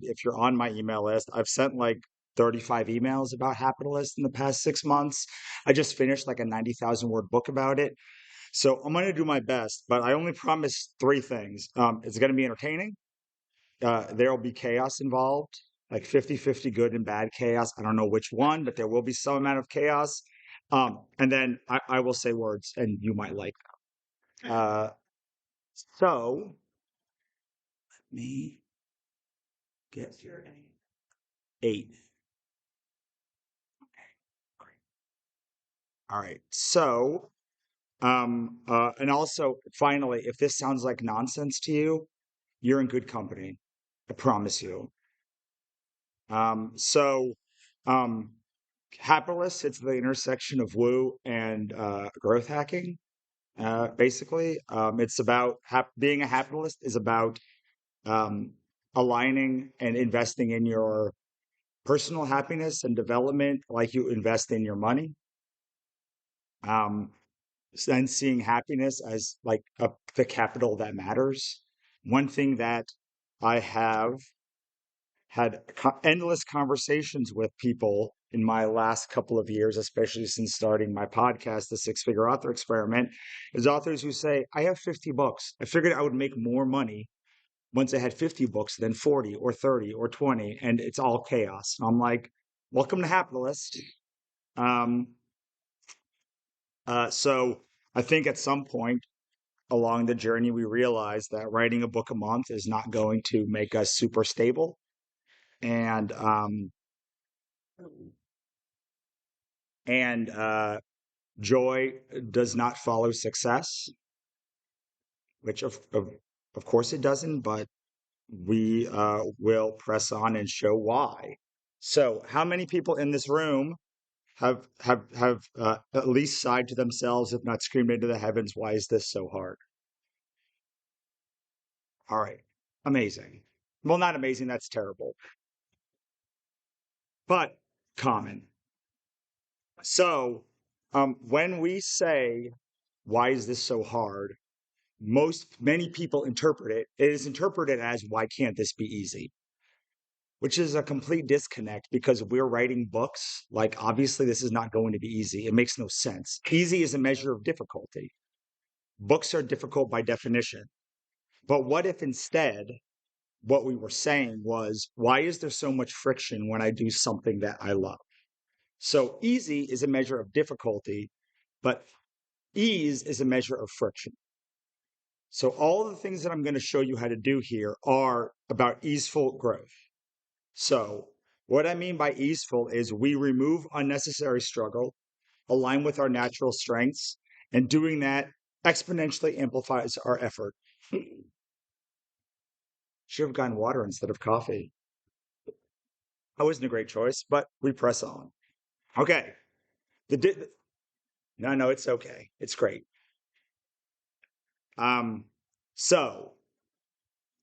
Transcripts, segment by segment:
if you're on my email list, I've sent like 35 emails about Hapitalist in the past 6 months. I just finished like a 90,000 word book about it. So I'm going to do my best, but I only promise three things. It's going to be entertaining. There will be chaos involved, like 50-50 good and bad chaos. I don't know which one, but there will be some amount of chaos. And then I will say words and you might like them. So let me get your 8. All right. So, and also finally, if this sounds like nonsense to you, you're in good company. I promise you. So, um, Hapitalist, it's the intersection of woo and growth hacking. Basically, it's about being a capitalist is about um, aligning and investing in your personal happiness and development, like you invest in your money. Um, then seeing happiness as like the capital that matters. One thing that I have had endless conversations with people in my last couple of years, especially since starting my podcast, The Six Figure Author Experiment, is authors who say, I have 50 books. I figured I would make more money once I had 50 books than 40 or 30 or 20, and it's all chaos. And I'm like, welcome to Hapitalist. Um, so I think at some point along the journey, we realized that writing a book a month is not going to make us super stable. And and joy does not follow success, which of course it doesn't, but we will press on and show why. So, how many people in this room have at least sighed to themselves, if not screamed into the heavens, "Why is this so hard?" All right, amazing. Well, not amazing. That's terrible, but common. So, when we say, "Why is this so hard?" Many people interpret it. It is interpreted as, "Why can't this be easy?" Which is a complete disconnect because we're writing books. Like, obviously, this is not going to be easy. It makes no sense. Easy is a measure of difficulty. Books are difficult by definition. But what if instead what we were saying was, why is there so much friction when I do something that I love? So easy is a measure of difficulty, but ease is a measure of friction. So all of the things that I'm going to show you how to do here are about easeful growth. So what I mean by easeful is we remove unnecessary struggle, align with our natural strengths, and doing that exponentially amplifies our effort. Should have gotten water instead of coffee. That wasn't a great choice, but we press on. Okay. No, it's okay. It's great. Um, so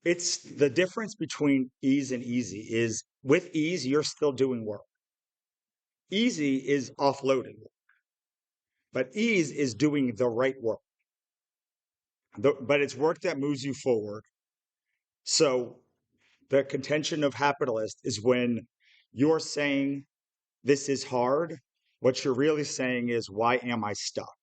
it's the difference between ease and easy is with ease, you're still doing work. Easy is offloading, but ease is doing the right work. But it's work that moves you forward. So the contention of Hapitalist is when you're saying this is hard, what you're really saying is, why am I stuck?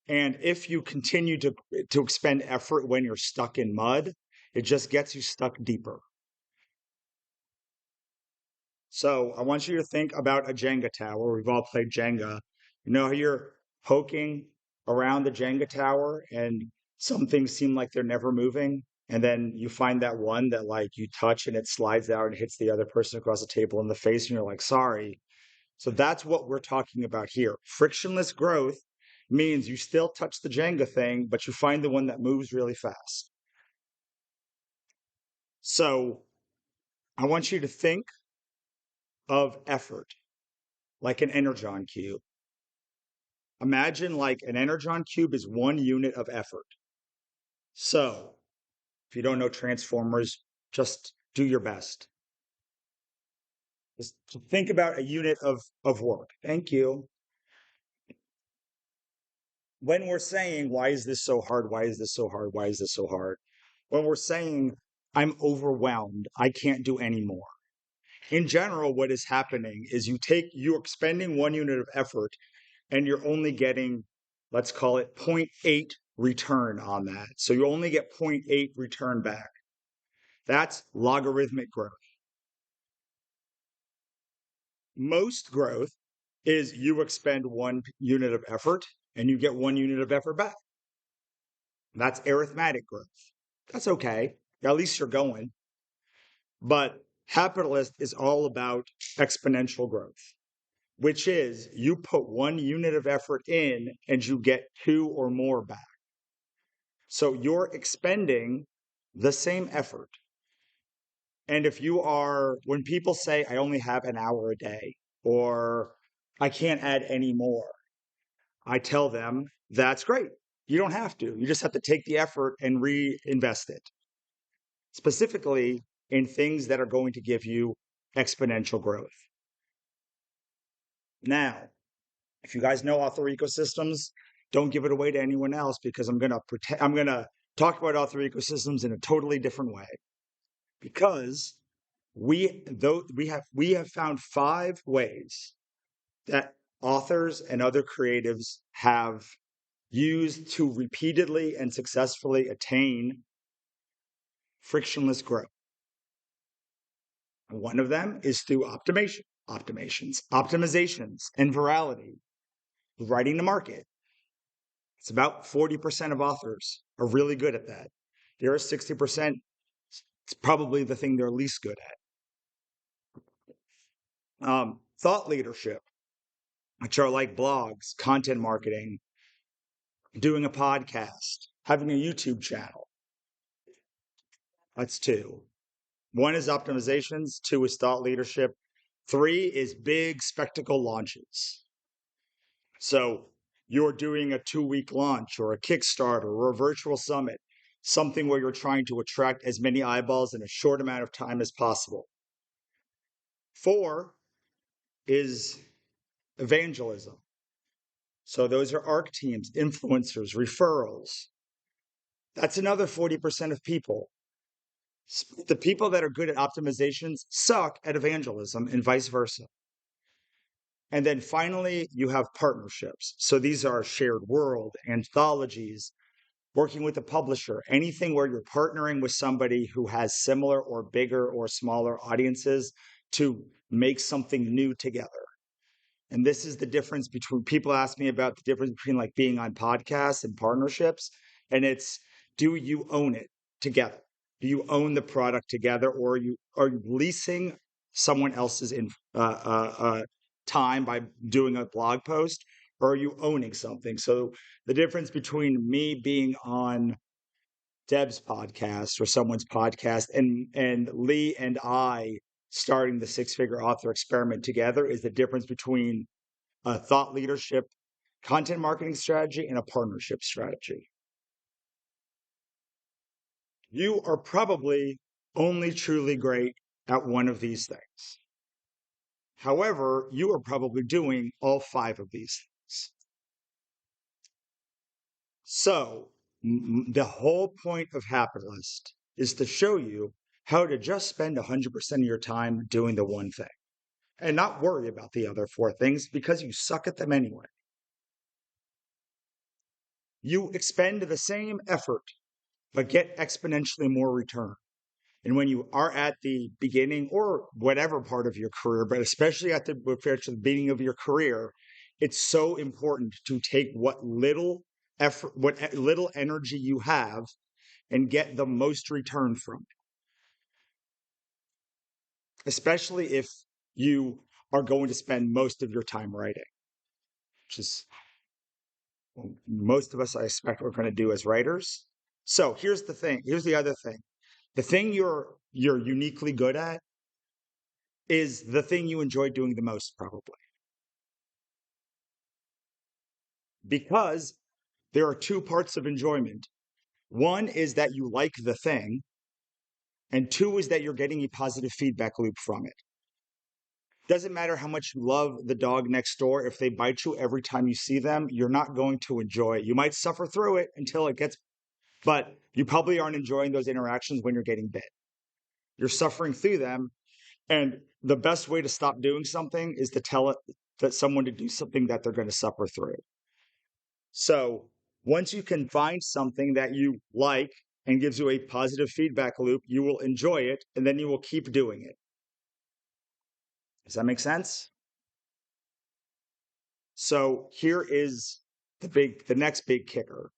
And if you continue to expend effort when you're stuck in mud, it just gets you stuck deeper. So I want you to think about a Jenga tower. We've all played Jenga. You know how you're poking around the Jenga tower and some things seem like they're never moving? And then you find that one that like you touch and it slides out and hits the other person across the table in the face, and you're like, sorry. So that's what we're talking about here. Frictionless growth means you still touch the Jenga thing, but you find the one that moves really fast. So I want you to think of effort like an energon cube. Imagine like an energon cube is one unit of effort. So if you don't know transformers, just do your best. Just think about a unit of work. Thank you. When we're saying, why is this so hard? Why is this so hard? Why is this so hard? When we're saying I'm overwhelmed. I can't do any more. In general, what is happening is you're expending 1 unit of effort and you're only getting, let's call it 0.8 return on that. So you only get 0.8 return back. That's logarithmic growth. Most growth is you expend 1 unit of effort and you get 1 unit of effort back. That's arithmetic growth. That's okay. At least you're going. But Hapitalist is all about exponential growth, which is you put 1 unit of effort in and you get 2 or more back. So you're expending the same effort. And when people say, I only have an hour a day, or I can't add any more, I tell them, that's great. You don't have to. You just have to take the effort and reinvest it, specifically in things that are going to give you exponential growth. Now, if you guys know author ecosystems, don't give it away to anyone else because I'm going to talk about author ecosystems in a totally different way. Because we have found 5 ways that authors and other creatives have used to repeatedly and successfully attain frictionless growth. One of them is through optimizations, and virality, writing the market. It's about 40% of authors are really good at that. The other 60%, it's probably the thing they're least good at. Thought leadership, which are like blogs, content marketing, doing a podcast, having a YouTube channel. That's 2. 1 is optimizations, 2 is thought leadership, 3 is big spectacle launches. So you're doing a 2-week launch or a Kickstarter or a virtual summit, something where you're trying to attract as many eyeballs in a short amount of time as possible. 4 is evangelism. So those are ARC teams, influencers, referrals. That's another 40% of people. The people that are good at optimizations suck at evangelism and vice versa. And then finally, you have partnerships. So these are shared world, anthologies, working with a publisher, anything where you're partnering with somebody who has similar or bigger or smaller audiences to make something new together. And this is the difference between, people ask me about the difference between like being on podcasts and partnerships. And it's, do you own it together? Do you own the product together, or are you leasing someone else's time by doing a blog post, or are you owning something? So the difference between me being on Deb's podcast or someone's podcast and Lee and I starting the 6-figure author experiment together is the difference between a thought leadership, content marketing strategy, and a partnership strategy. You are probably only truly great at one of these things. However, you are probably doing all 5 of these things. So the whole point of Hapitalist is to show you how to just spend 100% of your time doing the one thing and not worry about the other 4 things because you suck at them anyway. You expend the same effort, but get exponentially more return. And when you are at the beginning or whatever part of your career, but especially at the beginning of your career, it's so important to take what little effort, what little energy you have and get the most return from it. Especially if you are going to spend most of your time writing, which is what most of us, I expect, we're going to do as writers. So here's the thing. Here's the other thing. The thing you're uniquely good at is the thing you enjoy doing the most, probably. Because there are 2 parts of enjoyment. One is that you like the thing, and 2 is that you're getting a positive feedback loop from it. Doesn't matter how much you love the dog next door. If they bite you every time you see them, you're not going to enjoy it. You might suffer through it until it gets, but you probably aren't enjoying those interactions when you're getting bit. you're suffering through them. And the best way to stop doing something is to tell it that someone to do something that they're going to suffer through. So once you can find something that you like and gives you a positive feedback loop, you will enjoy it and then you will keep doing it. Does that make sense? So here is the next big kicker.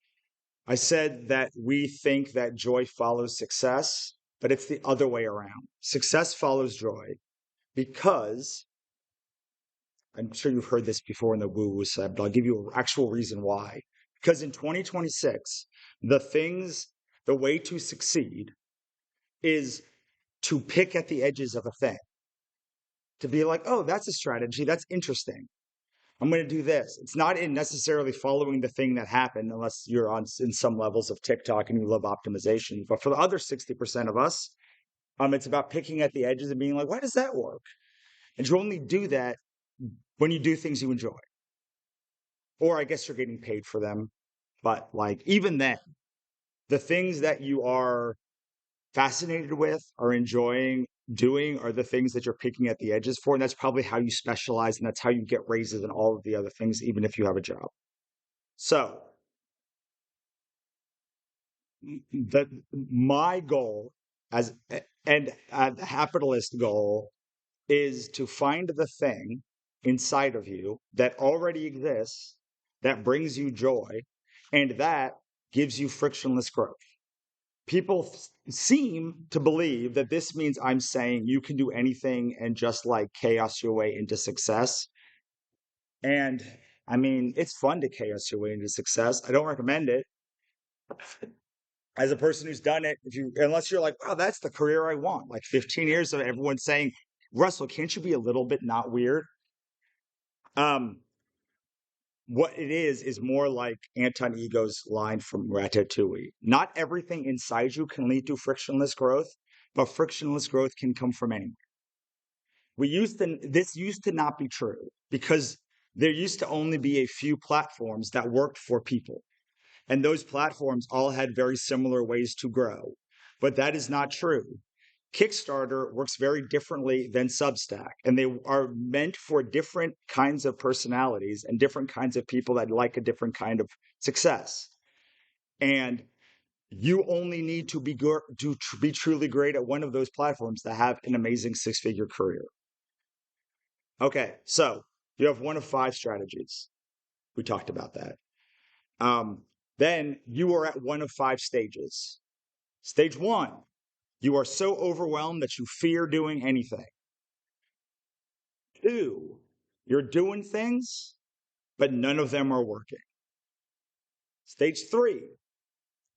I said that we think that joy follows success, but it's the other way around. Success follows joy because I'm sure you've heard this before in the woo-woo side, but I'll give you an actual reason why. Because in 2026, the way to succeed is to pick at the edges of a thing. To be like, oh, that's a strategy. That's interesting. I'm going to do this. It's not in necessarily following the thing that happened, unless you're in some levels of TikTok and you love optimization. But for the other 60% of us, it's about picking at the edges and being like, why does that work? And you only do that when you do things you enjoy. Or I guess you're getting paid for them. But like even then, the things that you are fascinated with or enjoying doing are the things that you're picking at the edges for. And that's probably how you specialize. And that's how you get raises and all of the other things, even if you have a job. So my goal the Hapitalist goal is to find the thing inside of you that already exists, that brings you joy, and that gives you frictionless growth. People seem to believe that this means I'm saying you can do anything and just like chaos your way into success. And I mean, it's fun to chaos your way into success. I don't recommend it. As a person who's done it, unless you're like, wow, that's the career I want. Like 15 years of everyone saying, Russell, can't you be a little bit not weird? What it is more like Anton Ego's line from Ratatouille. Not everything inside you can lead to frictionless growth, but frictionless growth can come from anywhere. This used to not be true because there used to only be a few platforms that worked for people. And those platforms all had very similar ways to grow. But that is not true. Kickstarter works very differently than Substack, and they are meant for different kinds of personalities and different kinds of people that like a different kind of success. And you only need to be truly great at one of those platforms to have an amazing six-figure career. Okay, so you have one of 5 strategies. We talked about that. Then you are at one of 5 stages. Stage 1, you are so overwhelmed that you fear doing anything. 2, you're doing things, but none of them are working. Stage 3,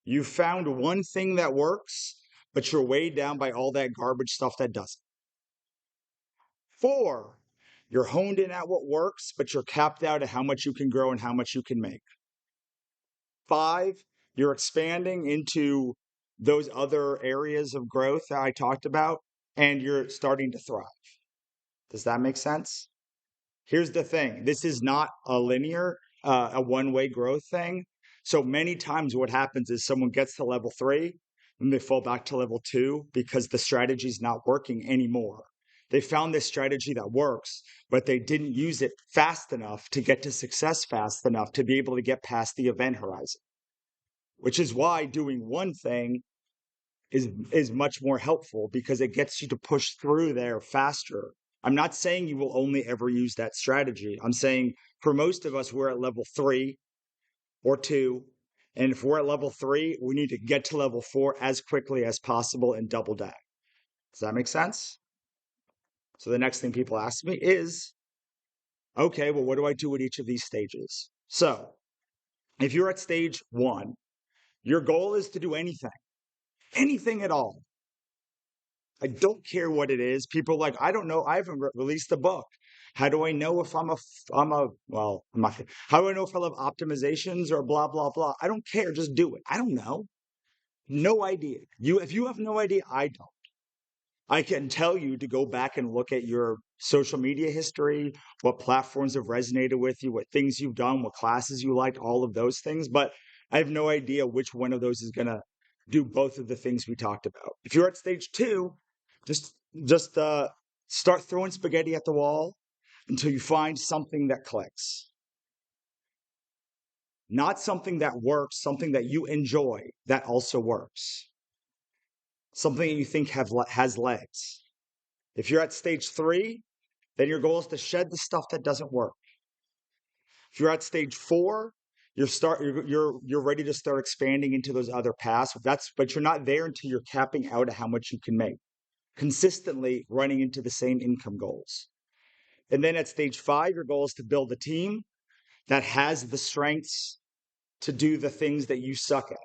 you found one thing that works, but you're weighed down by all that garbage stuff that doesn't. 4, you're honed in at what works, but you're capped out at how much you can grow and how much you can make. 5, you're expanding into those other areas of growth that I talked about, and you're starting to thrive. Does that make sense? Here's the thing. This is not a linear, a one-way growth thing. So many times what happens is someone gets to level 3 and they fall back to level 2 because the strategy is not working anymore. They found this strategy that works, but they didn't use it fast enough to get to success fast enough to be able to get past the event horizon, which is why doing one thing is much more helpful because it gets you to push through there faster. I'm not saying you will only ever use that strategy. I'm saying for most of us, we're at level 3 or 2. And if we're at level 3, we need to get to level 4 as quickly as possible and double down. Does that make sense? So the next thing people ask me is, okay, well, what do I do at each of these stages? So if you're at stage 1, your goal is to do anything at all. I don't care what it is. People are like, I don't know. I haven't released a book. How do I know if I'm not, how do I know if I love optimizations or blah, blah, blah? I don't care. Just do it. I don't know. No idea. If you have no idea, I don't. I can tell you to go back and look at your social media history, what platforms have resonated with you, what things you've done, what classes you liked, all of those things. But I have no idea which one of those is going to do both of the things we talked about. If you're at stage 2, Just just start throwing spaghetti at the wall until you find something that clicks. Not something that works, something that you enjoy that also works. Something that you think has legs. If you're at stage 3, then your goal is to shed the stuff that doesn't work. If you're at stage 4, you're ready to start expanding into those other paths. But you're not there until you're capping out at how much you can make, consistently running into the same income goals. And then at stage 5, your goal is to build a team that has the strengths to do the things that you suck at.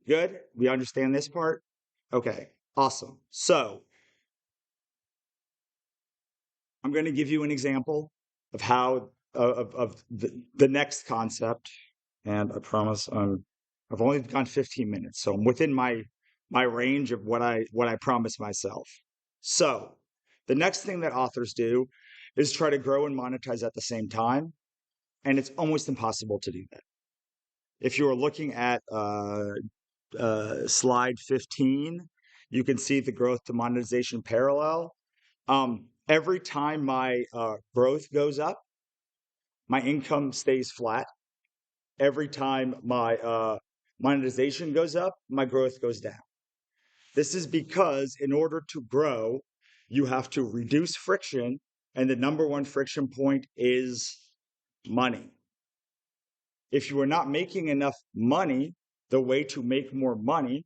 Good? We understand this part? Okay, awesome. So I'm going to give you an example of how of the next concept, and I promise I've only gone 15 minutes, so I'm within my range of what I promised myself. So the next thing that authors do is try to grow and monetize at the same time, and it's almost impossible to do that. If you are looking at slide 15, you can see the growth to monetization parallel. Every time my growth goes up, my income stays flat. Every time my monetization goes up, my growth goes down. This is because in order to grow, you have to reduce friction, and the number one friction point is money. If you are not making enough money, the way to make more money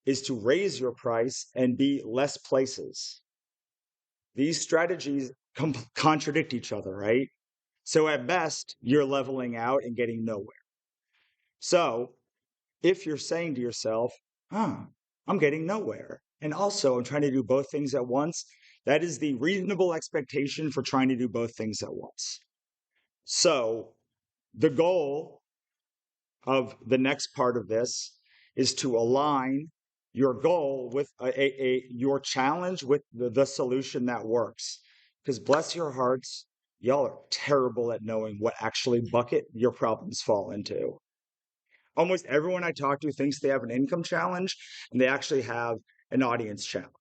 is to raise your price and be less places. These strategies contradict each other, right? So at best, you're leveling out and getting nowhere. So if you're saying to yourself, I'm getting nowhere, and also I'm trying to do both things at once, that is the reasonable expectation for trying to do both things at once. So the goal of the next part of this is to align your goal with your challenge with the solution that works. Because bless your hearts, y'all are terrible at knowing what actually bucket your problems fall into. Almost everyone I talk to thinks they have an income challenge, and they actually have an audience challenge.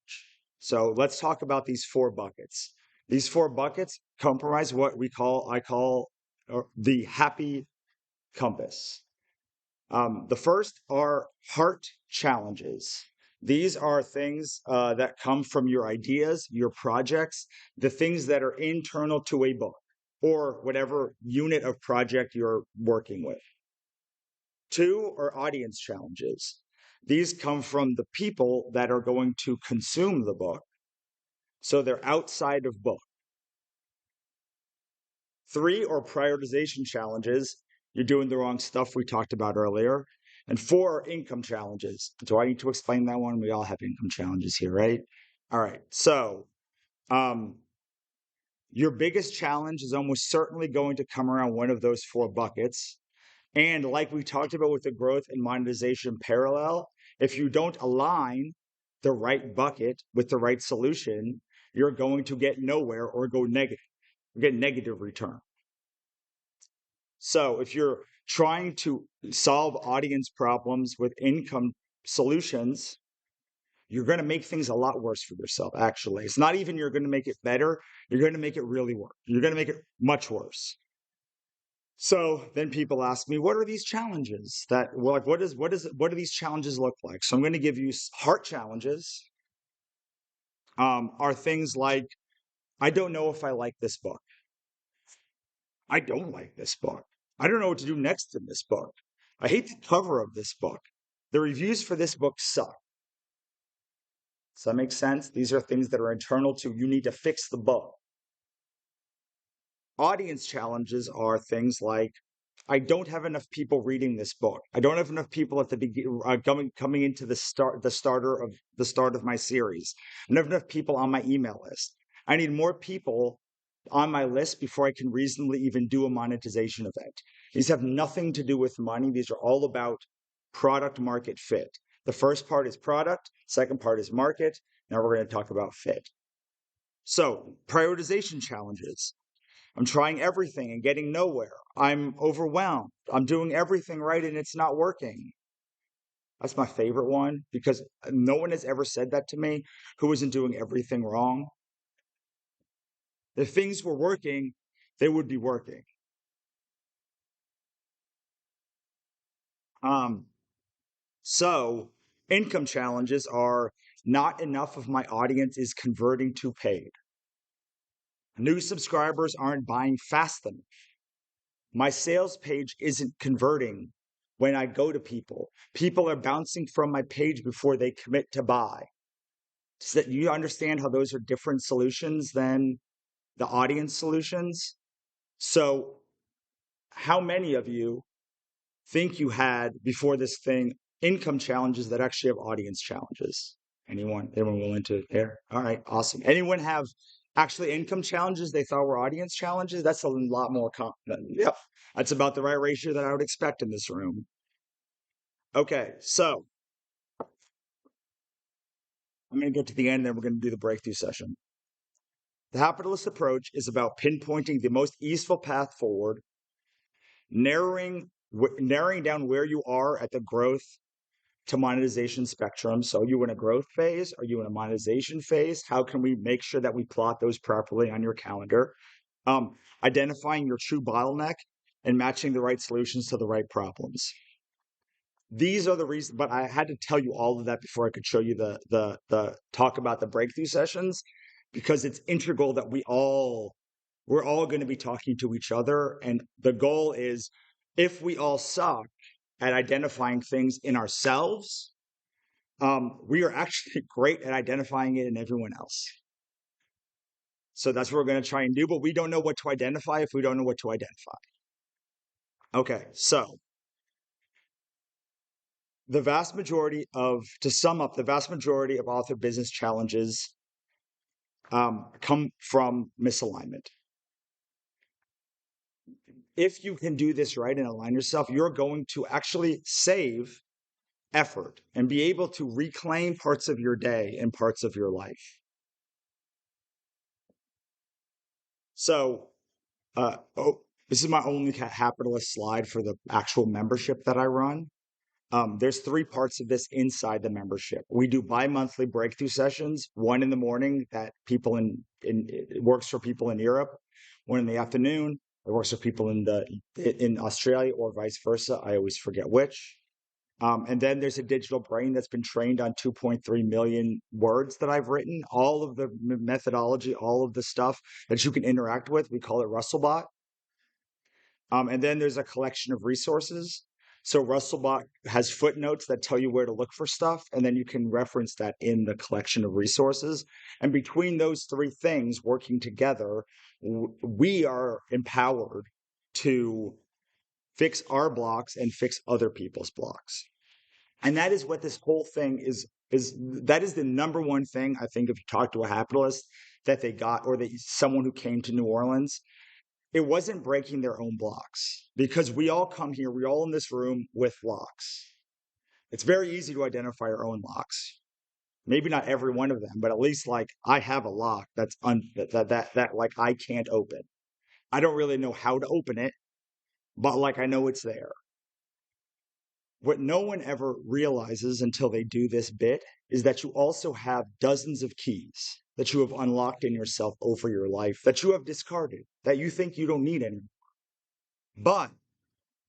So let's talk about these 4 buckets. These 4 buckets comprise what I call the happy compass. The first are heart challenges. These are things that come from your ideas, your projects, the things that are internal to a book or whatever unit of project you're working with. 2 are audience challenges. These come from the people that are going to consume the book. So they're outside of book. 3 are prioritization challenges. You're doing the wrong stuff we talked about earlier. And 4 are income challenges. Do I need to explain that one? We all have income challenges here, right? All right. So your biggest challenge is almost certainly going to come around one of those 4 buckets. And like we talked about with the growth and monetization parallel, if you don't align the right bucket with the right solution, you're going to get nowhere or go negative, get negative return. So if you're trying to solve audience problems with income solutions, you're going to make things a lot worse for yourself, actually. It's not even you're going to make it better. You're going to make it really worse. You're going to make it much worse. So then people ask me, what are these challenges what do these challenges look like? So I'm going to give you heart challenges. Are things like, I don't know if I like this book. I don't like this book. I don't know what to do next in this book. I hate the cover of this book. The reviews for this book suck. Does that make sense? These are things that are internal to you need to fix the book. Audience challenges are things like, I don't have enough people reading this book. I don't have enough people at the beginning coming into the start of my series. I don't have enough people on my email list. I need more people on my list before I can reasonably even do a monetization event. These have nothing to do with money. These are all about product market fit. The first part is product, second part is market. Now we're going to talk about fit. So, prioritization challenges. I'm trying everything and getting nowhere. I'm overwhelmed. I'm doing everything right and it's not working. That's my favorite one because no one has ever said that to me who isn't doing everything wrong. If things were working, they would be working. Um, so income challenges are not enough of my audience is converting to paid. New subscribers aren't buying fast enough. My sales page isn't converting when I go to people. People are bouncing from my page before they commit to buy. So that you understand how those are different solutions than the audience solutions. So, how many of you think you had before this thing income challenges that actually have audience challenges? Anyone willing to there? All right, awesome. Anyone have actually income challenges they thought were audience challenges? That's a lot more common. Yep. That's about the right ratio that I would expect in this room. Okay, so I'm going to get to the end, and then we're going to do the breakthrough session. The Hapitalist approach is about pinpointing the most easeful path forward, narrowing down where you are at the growth to monetization spectrum. So are you in a growth phase? Are you in a monetization phase? How can we make sure that we plot those properly on your calendar? Identifying your true bottleneck and matching the right solutions to the right problems. These are the reasons, but I had to tell you all of that before I could show you the talk about the breakthrough sessions, because it's integral that we're all going to be talking to each other. And the goal is, if we all suck at identifying things in ourselves, we are actually great at identifying it in everyone else. So that's what we're going to try and do, but we don't know what to identify if we don't know what to identify. Okay, so to sum up, the vast majority of author business challenges come from misalignment. If you can do this right and align yourself, you're going to actually save effort and be able to reclaim parts of your day and parts of your life. So, this is my only Hapitalist slide for the actual membership that I run. There's three parts of this inside the membership. We do bi-monthly breakthrough sessions, one in the morning that it works for people in Europe, one in the afternoon, it works for people in Australia or vice versa. I always forget which. And then there's a digital brain that's been trained on 2.3 million words that I've written, all of the methodology, all of the stuff that you can interact with. We call it RussellBot. And then there's a collection of resources. So RussellBot has footnotes that tell you where to look for stuff, and then you can reference that in the collection of resources. And between those three things working together, we are empowered to fix our blocks and fix other people's blocks. And that is what this whole thing is that is the number one thing I think if you talk to a Hapitalist that they got, or someone who came to New Orleans, it wasn't breaking their own blocks, because we all come here, we're all in this room with locks. It's very easy to identify our own locks. Maybe not every one of them, but at least like I have a lock that's that like I can't open. I don't really know how to open it, but like I know it's there. What no one ever realizes until they do this bit is that you also have dozens of keys that you have unlocked in yourself over your life that you have discarded, that you think you don't need anymore. But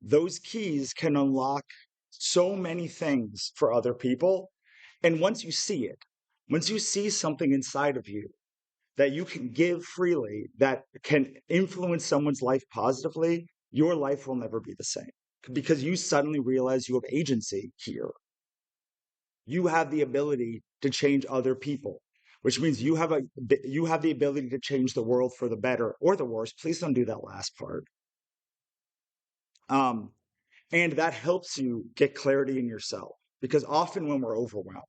those keys can unlock so many things for other people. And once you see something inside of you that you can give freely, that can influence someone's life positively, your life will never be the same, because you suddenly realize you have agency here. You have the ability to change other people, which means you have the ability to change the world for the better or the worse. Please don't do that last part. And that helps you get clarity in yourself, because often when we're overwhelmed,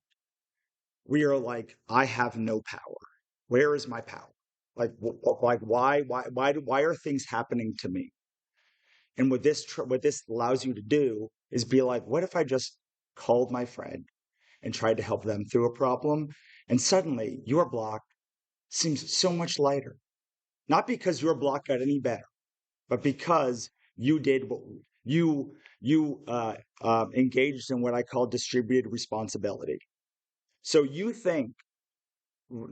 we are like, I have no power. Where is my power? Like why are things happening to me? And what this allows you to do is be like, what if I just called my friend and tried to help them through a problem? And suddenly your block seems so much lighter. Not because your block got any better, but because you did You engaged in what I call distributed responsibility. So you think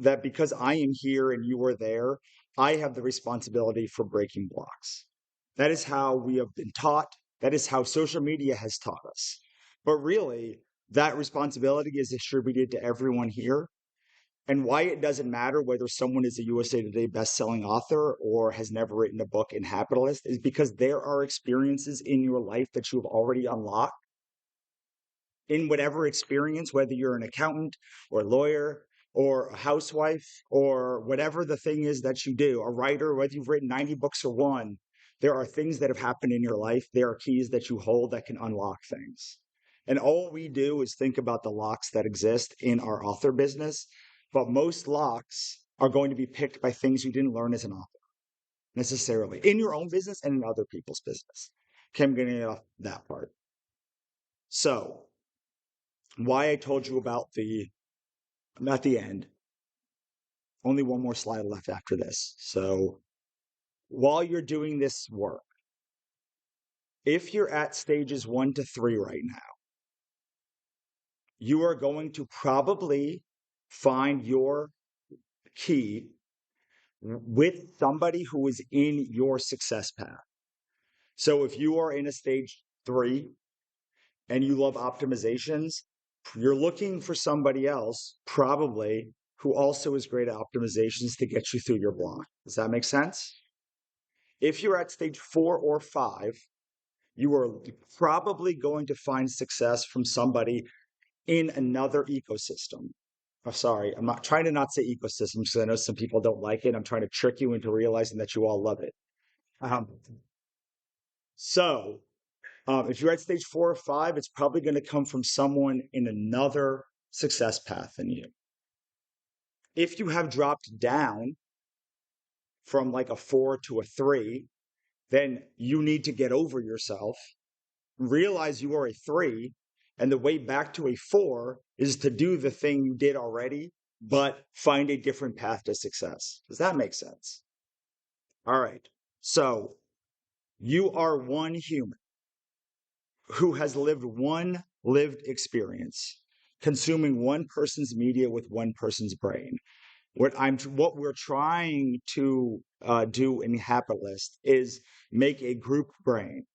that because I am here and you are there, I have the responsibility for breaking blocks. That is how we have been taught. That is how social media has taught us. But really, that responsibility is distributed to everyone here. And why it doesn't matter whether someone is a USA Today best-selling author or has never written a book in Hapitalist is because there are experiences in your life that you have already unlocked in whatever experience, whether you're an accountant or a lawyer or a housewife or whatever the thing is that you do, a writer, whether you've written 90 books or one, there are things that have happened in your life. There are keys that you hold that can unlock things. And all we do is think about the locks that exist in our author business. But most locks are going to be picked by things you didn't learn as an author necessarily in your own business and in other people's business. Okay, I'm getting off that part. So, why I told you about I'm at the end. Only one more slide left after this. So, while you're doing this work, if you're at stages 1 to 3 right now, you are going to probably find your key with somebody who is in your success path. So if you are in a stage 3 and you love optimizations, you're looking for somebody else probably who also is great at optimizations to get you through your block. Does that make sense? If you're at stage 4 or 5, you are probably going to find success from somebody in another ecosystem. Oh, sorry, I'm not trying to not say ecosystem because I know some people don't like it. I'm trying to trick you into realizing that you all love it. Um, so if you're at stage 4 or 5, it's probably going to come from someone in another success path than you. If you have dropped down from like a 4 to a 3, then you need to get over yourself, realize you are a 3, and the way back to a 4 is to do the thing you did already, but find a different path to success. Does that make sense? All right. So you are one human who has lived one lived experience, consuming one person's media with one person's brain. What we're trying to do in Hapitalist is make a group brain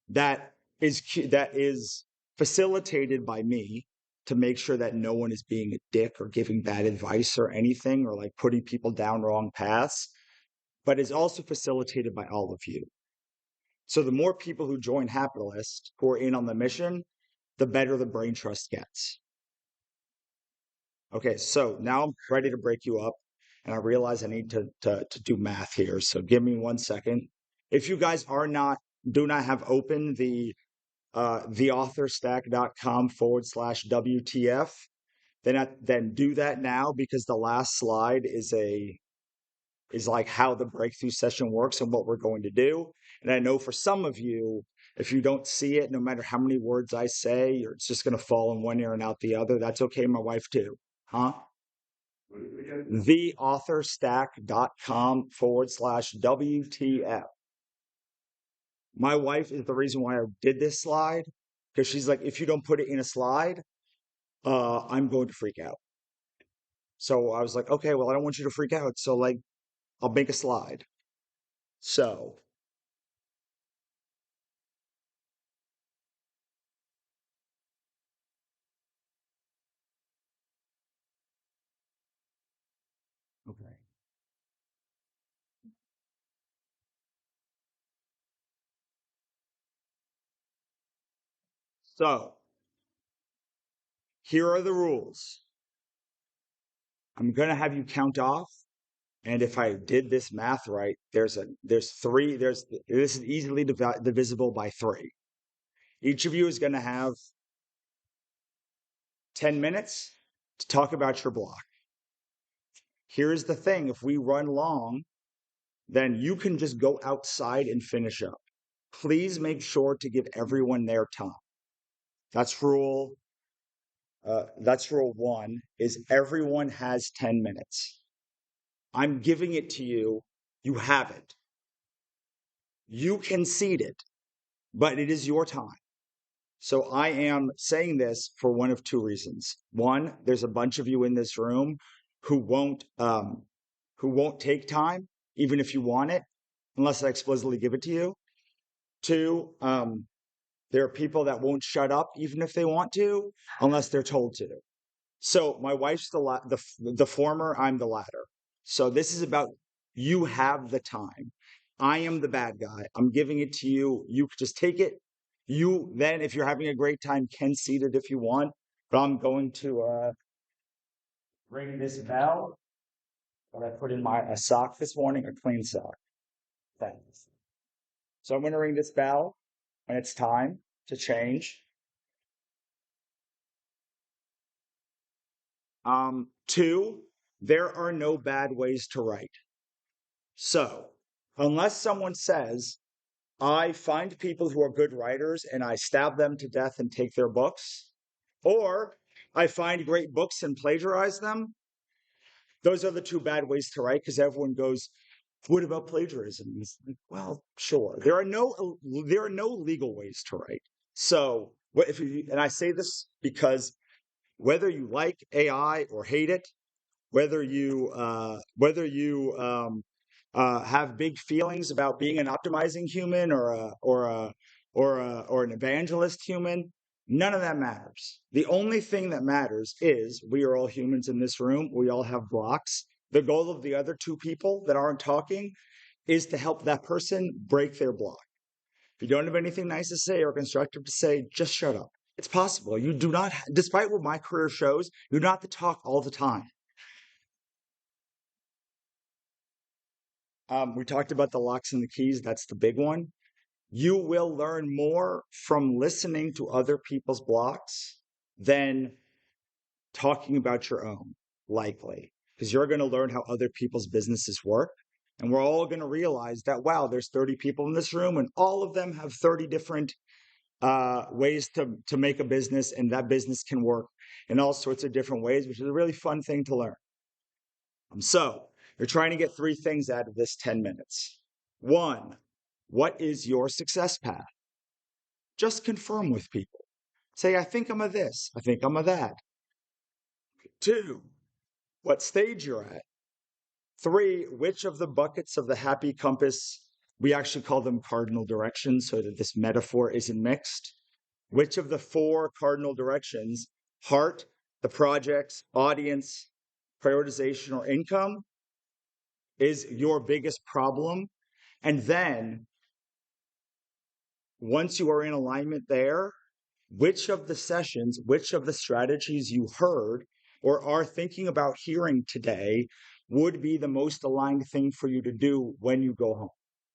that is facilitated by me to make sure that no one is being a dick or giving bad advice or anything or like putting people down wrong paths, but is also facilitated by all of you. So the more people who join Hapitalist who are in on the mission, the better the brain trust gets. Okay, so now I'm ready to break you up, and I realize I need to do math here. So give me 1 second. If you guys do not have open theauthorstack.com/WTF, then do that now because the last slide is like how the breakthrough session works and what we're going to do. And I know for some of you, if you don't see it, no matter how many words I say, it's just going to fall in one ear and out the other. That's okay, my wife too. Huh? Theauthorstack.com/WTF. My wife is the reason why I did this slide because she's like, if you don't put it in a slide, I'm going to freak out. So I was like, okay, well, I don't want you to freak out. So like, I'll make a slide. So, okay. So here are the rules. I'm going to have you count off. And if I did this math right, this is easily divisible by 3. Each of you is going to have 10 minutes to talk about your block. Here's the thing. If we run long, then you can just go outside and finish up. Please make sure to give everyone their time. That's rule 1 is everyone has 10 minutes. I'm giving it to you. You have it. You conceded. but it is your time. So I am saying this for one of two reasons. One, there's a bunch of you in this room who won't take time, even if you want it, unless I explicitly give it to you. Two, there are people that won't shut up even if they want to, unless they're told to. So my wife's the former, I'm the latter. So this is about you have the time. I am the bad guy. I'm giving it to you. You just take it. You then, if you're having a great time, can seat it if you want. But I'm going to ring this bell that I put in my a sock this morning, a clean sock. Thanks. So I'm going to ring this bell when it's time to change. Two, there are no bad ways to write. So unless someone says, I find people who are good writers and I stab them to death and take their books, or I find great books and plagiarize them, those are the two bad ways to write, because everyone goes, what about plagiarism? It's like, well, sure. There are no legal ways to write. So if you, and I say this because whether you like AI or hate it, whether you have big feelings about being an optimizing human or an evangelist human, none of that matters. The only thing that matters is we are all humans in this room. We all have blocks. The goal of the other two people that aren't talking is to help that person break their block. If you don't have anything nice to say or constructive to say, just shut up. It's possible. You do not, despite what my career shows, you do not have to talk all the time. We talked about the locks and the keys. That's the big one. You will learn more from listening to other people's blocks than talking about your own, likely, because you're going to learn how other people's businesses work. And we're all going to realize that, wow, there's 30 people in this room and all of them have 30 different ways to make a business, and that business can work in all sorts of different ways, which is a really fun thing to learn. So you're trying to get three things out of this 10 minutes. One, what is your success path? Just confirm with people. Say, I think I'm a this. I think I'm a that. Two, what stage you're at. Three, which of the buckets of the happy compass, we actually call them cardinal directions so that this metaphor isn't mixed. Which of the four cardinal directions, heart, the projects, audience, prioritization, or income, is your biggest problem? And then once you are in alignment there, which of the sessions, which of the strategies you heard or are thinking about hearing today would be the most aligned thing for you to do when you go home?